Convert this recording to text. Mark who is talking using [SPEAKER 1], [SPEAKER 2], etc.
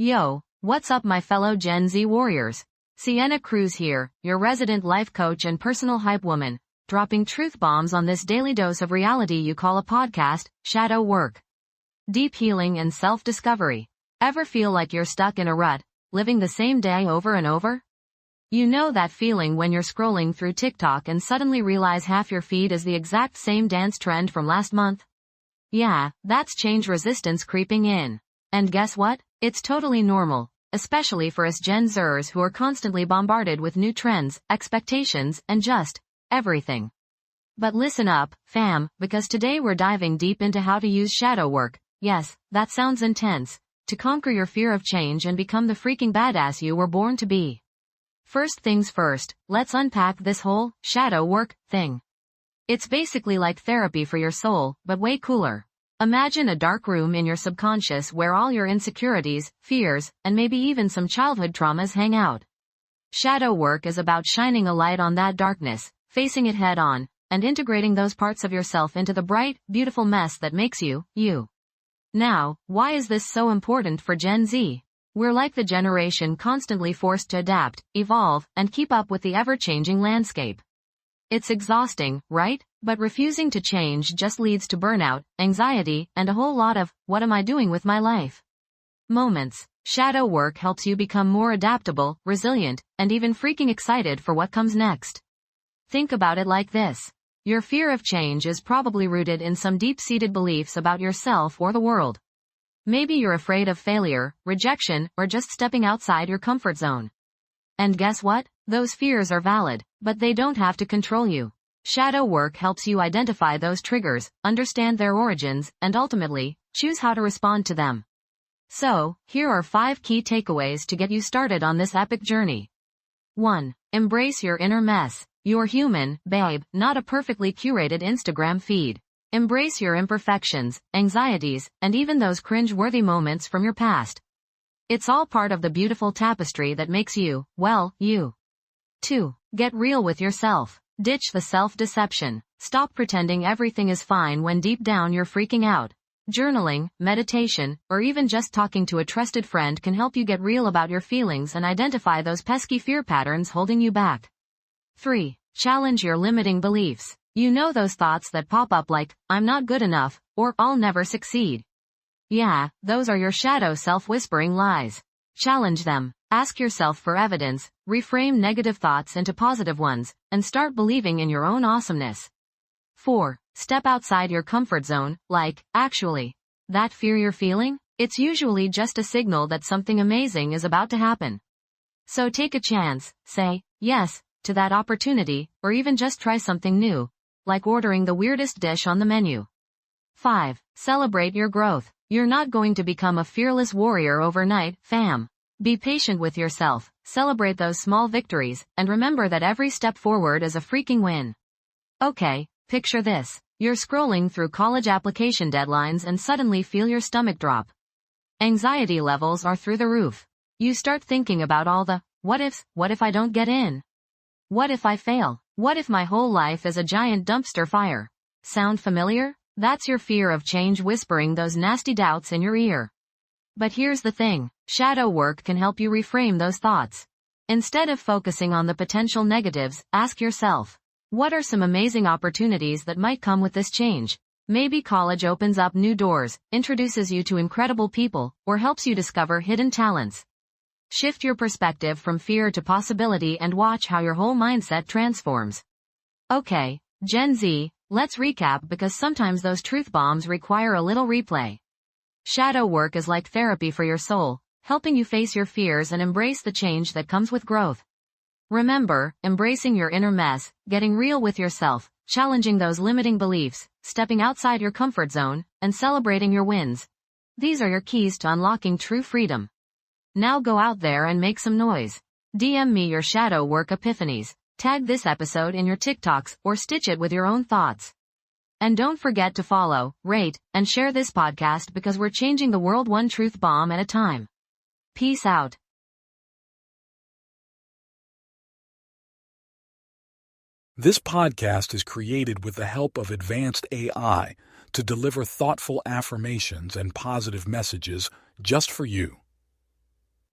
[SPEAKER 1] Yo, what's up my fellow Gen Z warriors? Sienna Cruz here, your resident life coach and personal hype woman, dropping truth bombs on this daily dose of reality you call a podcast, shadow work. Deep healing and self-discovery. Ever feel like you're stuck in a rut, living the same day over and over? You know that feeling when you're scrolling through TikTok and suddenly realize half your feed is the exact same dance trend from last month? Yeah, that's change resistance creeping in. And guess what? It's totally normal, especially for us Gen Zers who are constantly bombarded with new trends, expectations, and just everything. But listen up, fam, because today we're diving deep into how to use shadow work. Yes, that sounds intense. To conquer your fear of change and become the freaking badass you were born to be. First things first, let's unpack this whole shadow work thing. It's basically like therapy for your soul, but way cooler. Imagine a dark room in your subconscious where all your insecurities, fears, and maybe even some childhood traumas hang out. Shadow work is about shining a light on that darkness, facing it head on, and integrating those parts of yourself into the bright, beautiful mess that makes you, you. Now, why is this so important for Gen Z? We're like the generation constantly forced to adapt, evolve, and keep up with the ever-changing landscape. It's exhausting, right? But refusing to change just leads to burnout, anxiety, and a whole lot of, what am I doing with my life? Moments. Shadow work helps you become more adaptable, resilient, and even freaking excited for what comes next. Think about it like this. Your fear of change is probably rooted in some deep-seated beliefs about yourself or the world. Maybe you're afraid of failure, rejection, or just stepping outside your comfort zone. And guess what? Those fears are valid, but they don't have to control you. Shadow work helps you identify those triggers, understand their origins, and ultimately, choose how to respond to them. So, here are 5 key takeaways to get you started on this epic journey. 1. Embrace your inner mess. You're human, babe, not a perfectly curated Instagram feed. Embrace your imperfections, anxieties, and even those cringe-worthy moments from your past. It's all part of the beautiful tapestry that makes you, well, you. 2. Get real with yourself. Ditch the self-deception. Stop pretending everything is fine when deep down you're freaking out. Journaling, meditation, or even just talking to a trusted friend can help you get real about your feelings and identify those pesky fear patterns holding you back. 3. Challenge your limiting beliefs. You know those thoughts that pop up like, I'm not good enough, or I'll never succeed. Yeah, those are your shadow self-whispering lies. Challenge them. Ask yourself for evidence, reframe negative thoughts into positive ones, and start believing in your own awesomeness. 4. Step outside your comfort zone, like, actually, that fear you're feeling? It's usually just a signal that something amazing is about to happen. So take a chance, say, yes, to that opportunity, or even just try something new, like ordering the weirdest dish on the menu. 5. Celebrate your growth. You're not going to become a fearless warrior overnight, fam. Be patient with yourself, celebrate those small victories, and remember that every step forward is a freaking win. Okay, picture this. You're scrolling through college application deadlines and suddenly feel your stomach drop. Anxiety levels are through the roof. You start thinking about all the, what ifs, what if I don't get in? What if I fail? What if my whole life is a giant dumpster fire? Sound familiar? That's your fear of change whispering those nasty doubts in your ear. But here's the thing, shadow work can help you reframe those thoughts. Instead of focusing on the potential negatives, ask yourself, what are some amazing opportunities that might come with this change? Maybe college opens up new doors, introduces you to incredible people, or helps you discover hidden talents. Shift your perspective from fear to possibility and watch how your whole mindset transforms. Okay, Gen Z, let's recap because sometimes those truth bombs require a little replay. Shadow work is like therapy for your soul, helping you face your fears and embrace the change that comes with growth. Remember, embracing your inner mess, getting real with yourself, challenging those limiting beliefs, stepping outside your comfort zone, and celebrating your wins. These are your keys to unlocking true freedom. Now go out there and make some noise. DM me your shadow work epiphanies, tag this episode in your TikToks, or stitch it with your own thoughts. And don't forget to follow, rate, and share this podcast because we're changing the world one truth bomb at a time. Peace out.
[SPEAKER 2] This podcast is created with the help of advanced AI to deliver thoughtful affirmations and positive messages just for you.